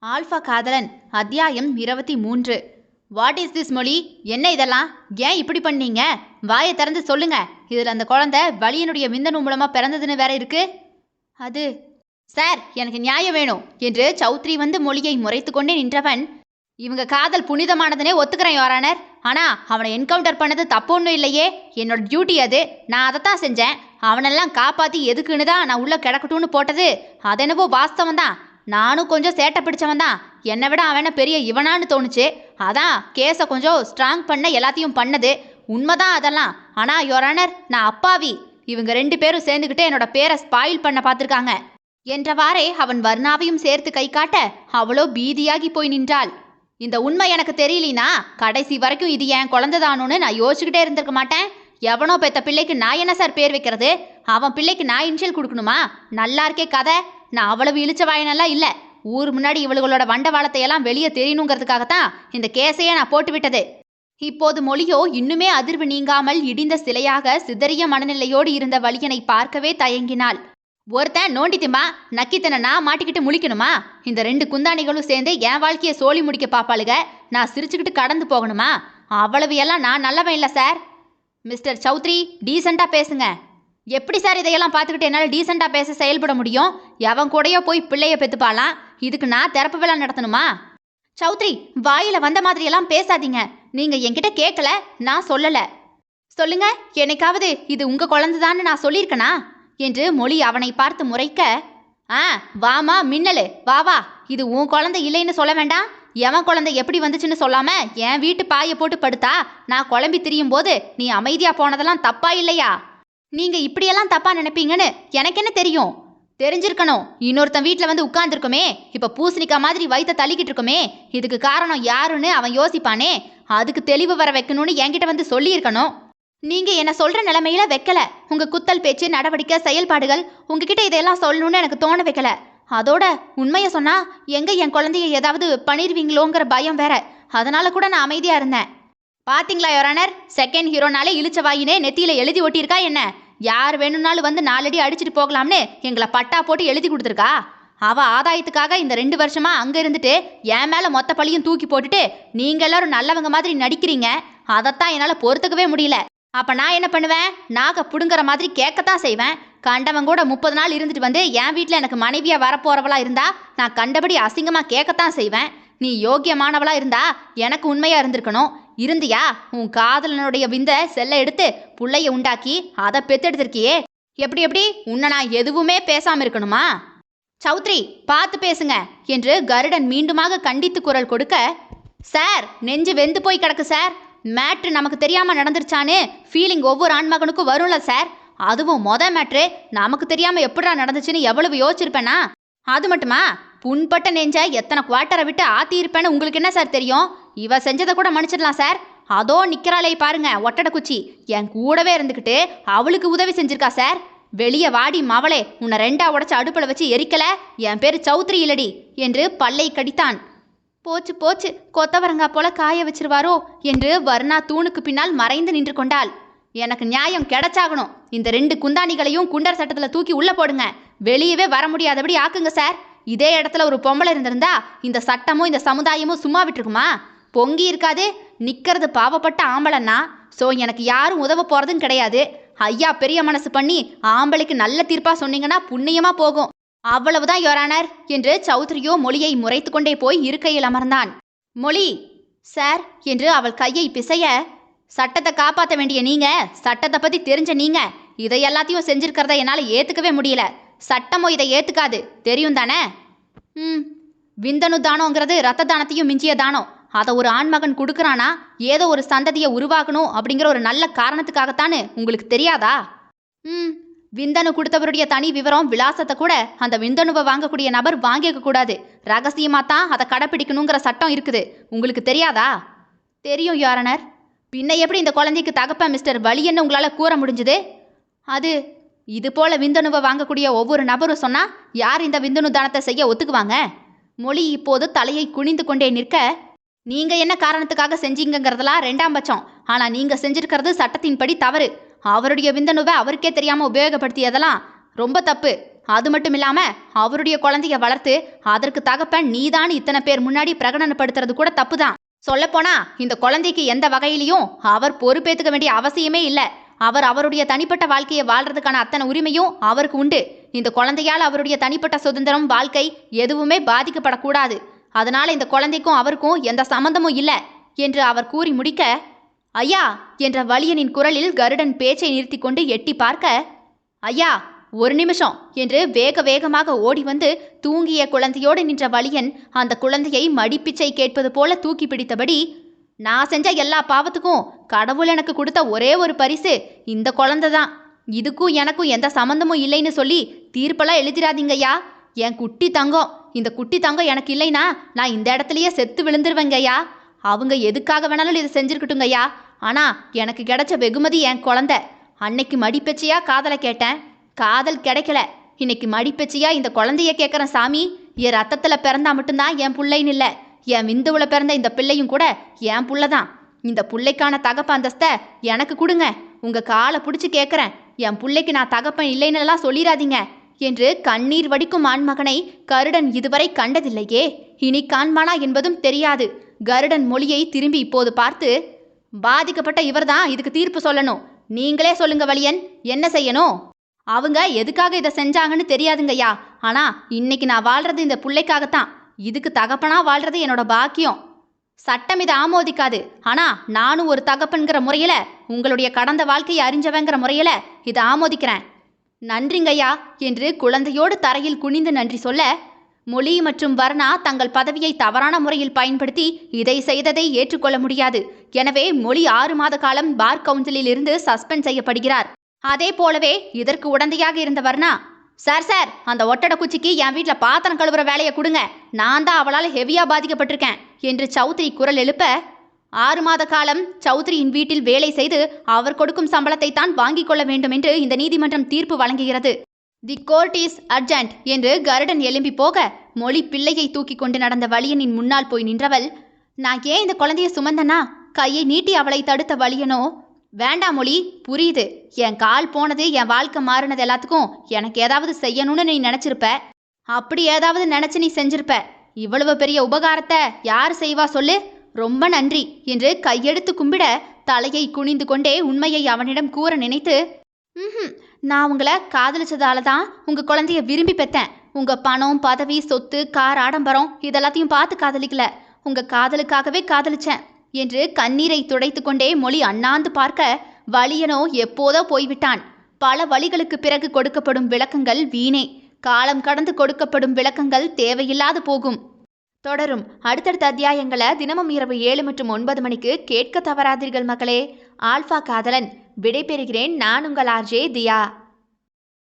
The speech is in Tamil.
ஆல்ஃபா காதலன் அத்தியாயம் 23. வாட் இஸ் திஸ் மொழி? என்ன இதெல்லாம்? ஏன் இப்படி பண்ணீங்க? வாயை திறந்து சொல்லுங்க. இதில் அந்த குழந்தை வலியனுடைய விந்தணு மூலமா பிறந்ததுன்னு வேற இருக்கு. அது சார், எனக்கு நியாயம் வேணும் என்று சௌத்ரி வந்து மொழியை முறைத்து கொண்டே நின்றவன், இவங்க காதல் புனிதமானதுனே ஒத்துக்கிறேன் யோரானர். ஆனா அவனை என்கவுண்டர் பண்ணது தப்பு ஒன்றும் இல்லையே. என்னோட டியூட்டி அது. நான் அதைத்தான் செஞ்சேன். அவனெல்லாம் காப்பாத்தி எதுக்குன்னு தான் நான் உள்ள கிடக்கட்டும்னு போட்டது. அதெனவோ வாஸ்தவம் தான். நானும் கொஞ்சம் சேட்டை பிடிச்சவன் தான். என்னை விட அவனை பெரிய இவனான்னு தோணுச்சு. அதான் கேஸை கொஞ்சம் ஸ்ட்ராங் பண்ண எல்லாத்தையும் பண்ணது. உண்மைதான் அதெல்லாம். ஆனா யோரானர், நான் அப்பாவி. இவங்க 2 பேரும் சேர்ந்துக்கிட்டு என்னோட பேரை ஸ்பாயில் பண்ண பார்த்துருக்காங்க என்றவாறே அவன் வர்ணாவையும் சேர்த்து கை காட்ட அவளோ பீதியாகி போய் நின்றாள். இந்த உண்மை எனக்கு தெரியலனா கடைசி வரைக்கும் இது என் குழந்தைதானோன்னு நான் யோசிச்சுக்கிட்டே இருந்திருக்க மாட்டேன். எவனோ பெத்த பிள்ளைக்கு நான் என்ன சார் பேர் வைக்கிறது? அவன் பிள்ளைக்கு நான் இன்ஷியல் கொடுக்கணுமா? நல்லா இருக்கே கதை. நான் அவ்வளவு இழிச்ச வாயனெல்லாம் இல்லை. ஊர் முன்னாடி இவளுகளோட வண்டவாளத்தையெல்லாம் வெளியே தெரியணுங்கிறதுக்காகத்தான் இந்த கேஸையே நான் போட்டு விட்டது. இப்போது மொழியோ இன்னுமே அதிர்வு நீங்காமல் இடிந்த சிலையாக சிதறிய மனநிலையோடு இருந்த வலியனை பார்க்கவே தயங்கினாள். ஒருத்தன் நோண்டித்திமா நக்கித்தனா மாட்டிக்கிட்டு முழிக்கணுமா? இந்த 2 குந்தாணிகளும் சேர்ந்து என் வாழ்க்கையை சோழி முடிக்க பாப்பாளுக. நான் சிரிச்சுக்கிட்டு கடந்து போகணுமா? அவ்வளவு எல்லாம் நான் நல்லவன் இல்லை சார். மிஸ்டர் சௌத்ரி, டீசெண்டா பேசுங்க. எப்படி சார் இதையெல்லாம் பார்த்துக்கிட்டு என்னால் டீசெண்டா பேச செயல்பட முடியும்? எவன் கூடயோ போய் பிள்ளைய பெத்துப்பாலாம். இதுக்கு நான் திறப்பு விழா நடத்தணுமா? சௌத்ரி, வாயில வந்த மாதிரியெல்லாம் பேசாதீங்க. நீங்க என்கிட்ட கேட்கல, நான் சொல்லல. சொல்லுங்க, என்னைக்காவது இது உங்க குழந்தைதான்னு நான் சொல்லியிருக்கனா என்று மொழி அவனை பார்த்து முறைக்க, வாமா மின்னலு, வா வா, இது உன் குழந்தை இல்லைன்னு சொல்ல வேண்டாம். எவன் குழந்தை எப்படி வந்துச்சுன்னு சொல்லாம என் வீட்டு பாயை போட்டு படுத்தா நான் குழம்பி திரியும் போது நீ அமைதியா போனதெல்லாம் தப்பா இல்லையா? நீங்க இப்படியெல்லாம் தப்பா நினைப்பீங்கன்னு எனக்கு என்ன தெரியும்? தெரிஞ்சிருக்கணும். இன்னொருத்தன் வீட்டில் வந்து உட்கார்ந்துருக்குமே, இப்போ பூசணிக்கா மாதிரி வயிற்ற தள்ளிக்கிட்டு இருக்குமே, இதுக்கு காரணம் யாருன்னு அவன் யோசிப்பானே. அதுக்கு தெளிவு வர வைக்கணும்னு என்கிட்ட வந்து சொல்லியிருக்கணும். நீங்க என்ன சொல்ற நிலைமையில வைக்கல. உங்க குத்தல் பேச்சு, நடவடிக்கை, செயல்பாடுகள் உங்ககிட்ட இதையெல்லாம் சொல்லணும்னு எனக்கு தோண வைக்கல. அதோட உண்மையை சொன்னா எங்க என் குழந்தைய ஏதாவது பண்ணிடுவீங்களோங்கிற பயம் வேற. அதனால கூட நான் அமைதியா இருந்தேன். பாத்தீங்களா யோரானர், செகண்ட் ஹீரோனாலே இழிச்ச வாயினே நெத்தியில எழுதி ஒட்டியிருக்கா என்ன? யார் வேணும்னாலும் வந்து 4 அடி அடிச்சுட்டு போகலாம்னு எங்களை பட்டா போட்டு எழுதி கொடுத்துருக்கா. அவ ஆதாயத்துக்காக இந்த 2 வருஷமா அங்க இருந்துட்டு என் மேல மொத்த பழியும் தூக்கி போட்டுட்டு நீங்க எல்லாரும் நல்லவங்க மாதிரி நடிக்கிறீங்க. அதைத்தான் என்னால பொறுத்துக்கவே முடியல. அப்ப நான் என்ன பண்ணுவேன்? நாக புடுங்குற மாதிரி கேட்கத்தான் செய்வேன். கண்டவன் கூட 30 நாள் இருந்துட்டு வந்து என் வீட்டில் எனக்கு மனைவியா வரப்போறவளா இருந்தா நான் கண்டபடி அசிங்கமா கேட்கத்தான் செய்வேன். நீ யோக்கியமானவளா இருந்தா எனக்கு உண்மையா இருந்திருக்கணும். இருந்தியா? உன் காதலனுடைய விந்த செல்ல எடுத்து புள்ளைய உண்டாக்கி அதை பெத்தெடுத்திருக்கியே. எப்படி உன்னை நான் எதுவுமே பேசாம இருக்கணுமா? சௌத்ரி, பார்த்து பேசுங்க என்று கருடன் மீண்டுமாக கண்டித்து குரல் கொடுக்க, சார், நெஞ்சு வெந்து போய் கிடக்கு சார். மேட்ரு நமக்கு தெரியாம நடந்துருச்சான்னு ஃபீலிங் ஒவ்வொரு ஆண்மகனுக்கும் வரும்ல சார். அதுவும் மேட்ரு நமக்கு தெரியாம எப்படிடா நடந்துச்சுன்னு எவ்வளவு யோசிச்சிருப்பேனா? அது மட்டுமா, புண்பட்ட நெஞ்ச எத்தனை குவார்ட்டரை விட்டு ஆத்தியிருப்பேன்னு உங்களுக்கு என்ன சார் தெரியும்? இவ செஞ்சதை கூட மன்னிச்சிடலாம் சார். அதோ நிக்கிறாளே பாருங்க, ஒட்டடை குச்சி, என் கூடவே இருந்துக்கிட்டு அவளுக்கு உதவி செஞ்சிருக்கா சார். வெளியே வாடி மவளே, உன்னை 2ஆ உடைச்சு அடுப்பில் வச்சு எரிக்கல. என் பேரு சௌத்ரி இல்லடி என்று பல்லை கடித்தான். போச்சு போச்சு, கொத்தவரங்கா போல காய வச்சிருவாரோ என்று வர்ணா தூணுக்கு பின்னால் மறைந்து நின்று கொண்டாள். எனக்கு நியாயம் கிடைச்சாகணும். இந்த 2 குந்தாணிகளையும் குண்டர் சட்டத்தில் தூக்கி உள்ள போடுங்க. வெளியவே வர முடியாதபடி ஆக்குங்க சார். இதே இடத்துல ஒரு பொம்பளை இருந்திருந்தா இந்த சட்டமும் இந்த சமுதாயமும் சும்மா விட்டுருக்குமா? பொங்கி இருக்காது. நிக்கிறது பாவப்பட்ட ஆம்பளைன்னா. ஸோ எனக்கு யாரும் உதவ போறதும் கிடையாது. ஐயா பெரிய மனசு பண்ணி ஆம்பளைக்கு நல்ல தீர்ப்பா சொன்னீங்கன்னா புண்ணியமா போகும். அவ்வளவுதான் யோரானர் என்று சௌத்ரியோ மொழியை முறைத்து கொண்டே போய் இருக்கையில் அமர்ந்தான். மொழி, சார் என்று அவள் கையை பிசைய, சட்டத்தை காப்பாற்ற வேண்டிய நீங்க, சட்டத்தை பத்தி தெரிஞ்ச நீங்க இதை எல்லாத்தையும் செஞ்சிருக்கிறத என்னால் ஏத்துக்கவே முடியல. சட்டமோ இதை ஏத்துக்காது, தெரியும் தானே? விந்தணு தானோங்கிறது ரத்த தானத்தையும் மிஞ்சிய தானம். அதை ஒரு ஆண்மகன் கொடுக்குறானா ஏதோ ஒரு சந்ததியை உருவாக்கணும் அப்படிங்கிற ஒரு நல்ல காரணத்துக்காகத்தானு உங்களுக்கு தெரியாதா? விந்தணு கொடுத்தவருடைய தனி விவரம், விலாசத்தை கூட அந்த விந்தணுவை வாங்கக்கூடிய நபர் வாங்கிக்க கூடாது. ரகசியமாக தான் அதை கடைப்பிடிக்கணுங்கிற சட்டம் இருக்குது. உங்களுக்கு தெரியாதா? தெரியும் யோரானர். பின்ன எப்படி இந்த குழந்தைக்கு தகப்பன் மிஸ்டர் வலியன்னு உங்களால் கூற முடிஞ்சுது? அது இது போல விந்தணுவை வாங்கக்கூடிய ஒவ்வொரு நபரும் சொன்னா யார் இந்த விந்தணு தானத்தை செய்ய ஒத்துக்குவாங்க? மொழி இப்போது தலையை குனிந்து கொண்டே நிற்க, நீங்க என்ன காரணத்துக்காக செஞ்சீங்கிறதெல்லாம் 2ஆம் பட்சம். ஆனா நீங்க செஞ்சிருக்கிறது சட்டத்தின்படி தவறு. அவருடைய விந்தணுவை அவருக்கே தெரியாம உபயோகப்படுத்தியதெல்லாம் ரொம்ப தப்பு. அது மட்டும் இல்லாம அவருடைய குழந்தைய வளர்த்து அதற்கு தகப்பன் நீதான் இத்தனை பேர் முன்னாடி பிரகடனப்படுத்துறது கூட தப்புதான். சொல்லப்போனா இந்த குழந்தைக்கு எந்த வகையிலையும் அவர் பொறுப்பேற்றுக்க வேண்டிய அவசியமே இல்லை. அவர் அவருடைய தனிப்பட்ட வாழ்க்கையை வாழ்றதுக்கான அத்தனை உரிமையும் அவருக்கு உண்டு. இந்த குழந்தையால் அவருடைய தனிப்பட்ட சுதந்திரம், வாழ்க்கை எதுவுமே பாதிக்கப்படக்கூடாது. அதனால இந்த குழந்தைக்கும் அவருக்கும் எந்த சம்பந்தமும் இல்லை என்று அவர் கூறி முடிக்க, ஐயா என்ற வலியனின் குரலில் கருடன் பேச்சை நிறுத்தி கொண்டு எட்டி பார்க்க, ஐயா ஒரு நிமிஷம் என்று வேக வேகமாக ஓடி வந்து தூங்கிய குழந்தையோடு நின்ற வலியன் அந்த குழந்தையை மடிப்பிச்சை கேட்பது போல தூக்கி பிடித்தபடி, நான் செஞ்ச எல்லா பாவத்துக்கும் கடவுள் எனக்கு கொடுத்த ஒரே ஒரு பரிசு இந்த குழந்தை தான். இதுக்கும் எனக்கும் எந்த சம்மந்தமும் இல்லைன்னு சொல்லி தீர்ப்பெல்லாம் எழுதிடாதீங்கய்யா. என் குட்டி தங்கம், இந்த குட்டி தங்கம் எனக்கு இல்லைனா நான் இந்த இடத்துலயே செத்து விழுந்துருவேங்கய்யா. அவங்க எதுக்காக வேணாலும் இதை செஞ்சுருக்கட்டுங்கய்யா. ஆனால் எனக்கு கிடைச்ச வெகுமதி என் குழந்தை. அன்னைக்கு மடிப்பெச்சியா காதலை கேட்டேன், காதல் கிடைக்கல. இன்னைக்கு மடிப்பெச்சியா இந்த குழந்தைய கேட்குறேன் சாமி. என் ரத்தத்தில் பிறந்தா மட்டும்தான் என் பிள்ளைன்னு இல்லை, என் விந்துவில் பிறந்த இந்த பிள்ளையும் கூட என் புள்ள தான். இந்த பிள்ளைக்கான தகப்ப அந்தஸ்தை எனக்கு கொடுங்க. உங்கள் காலை பிடிச்சி கேட்குறேன், என் பிள்ளைக்கு நான் தகப்பன் இல்லைன்னெல்லாம் சொல்லிடாதீங்க என்று கண்ணீர் வடிக்கும் ஆண்மகனை கருடன் இதுவரை கண்டதில்லையே, இனி காண்பானா என்பதும் தெரியாது. கருடன் மொழியை திரும்பி இப்போது பார்த்து, பாதிக்கப்பட்ட இவர்தான் இதுக்கு தீர்ப்பு சொல்லணும். நீங்களே சொல்லுங்க வலியன், என்ன செய்யணும்? அவங்க எதுக்காக இதை செஞ்சாங்கன்னு தெரியாதுங்கய்யா. ஆனால் இன்னைக்கு நான் வாழ்றது இந்த பிள்ளைக்காகத்தான். இதுக்கு தகப்பனா வாழ்றது என்னோட பாக்கியம். சட்டம் இதை ஆமோதிக்காது. ஆனால் நானும் ஒரு தகப்பன்கிற முறையில், உங்களுடைய கடந்த வாழ்க்கையை அறிஞ்சவங்கிற முறையில் இதை ஆமோதிக்கிறேன். நன்றிங்கய்யா என்று குழந்தையோடு தரையில் குனிந்து நன்றி சொல்ல, மொழி மற்றும் வர்ணா தங்கள் பதவியை தவறான முறையில் பயன்படுத்தி இதை செய்ததை ஏற்றுக்கொள்ள முடியாது. எனவே மொழி 6 மாத காலம் பார் கவுன்சிலில் இருந்து சஸ்பெண்ட் செய்யப்படுகிறார். அதே போலவே இதற்கு உடந்தையாக இருந்த வர்ணா, சார் அந்த ஒட்டடை குச்சிக்கு என் வீட்டில் பாத்திரம் கழுவுற வேலையை கொடுங்க, நான் தான் அவளால் ஹெவியாக பாதிக்கப்பட்டிருக்கேன் என்று சௌத்ரி குரல் எழுப்ப, 6 மாத காலம் சௌத்ரியின் வீட்டில் வேலை செய்து அவர் கொடுக்கும் சம்பளத்தை தான் வாங்கிக் கொள்ள வேண்டும் என்று இந்த நீதிமன்றம் தீர்ப்பு வழங்குகிறது. தி கோர்ட் இஸ் அர்ஜென்ட் என்று கருடன் எழும்பி போக, மொழி பிள்ளையை தூக்கி கொண்டு நடந்த வலியனின் முன்னால் போய் நின்றவள், நான் ஏன் இந்த குழந்தைய சுமந்தனா? கையை நீட்டி அவளை தடுத்த வலியனோ, வேண்டாம் மொழி, புரியுது. என் கால் போனது, என் வாழ்க்கை மாறினது எல்லாத்துக்கும் எனக்கு ஏதாவது செய்யணும்னு நீ நினச்சிருப்ப. அப்படி ஏதாவது நினச்சி நீ செஞ்சிருப்ப. இவ்வளவு பெரிய உபகாரத்தை யார் செய்வா சொல்லு? ரொம்ப நன்றி என்று கையெடுத்து கும்பிட, தலையை குனிந்து கொண்டே உண்மையை அவனிடம் கூற நினைத்து, நான் உங்களை காதலிச்சதால தான் உங்கள் குழந்தைய விரும்பி பெற்றேன். உங்கள் பணம், பதவி, சொத்து, கார், ஆடம்பரம் இதெல்லாத்தையும் பார்த்து காதலிக்கல, உங்கள் காதலுக்காகவே காதலிச்சேன் என்று கண்ணீரை துடைத்து கொண்டே மொழி அண்ணாந்து பார்க்க, வலியனோ எப்போதோ போய்விட்டான். பல வழிகளுக்கு பிறகு கொடுக்கப்படும் விளக்கங்கள் வீணே. காலம் கடந்து கொடுக்கப்படும் விளக்கங்கள் தேவையில்லாது போகும். தொடரும் அடுத்தடுத்த அத்தியாயங்களை தினமும் இரவு 7 மற்றும் 9 மணிக்கு கேட்க தவறாதீர்கள் மக்களே. ஆல்ஃபா காதலன் விடைபெறுகிறேன். நான் உங்கள் ஆர்ஜே தியா.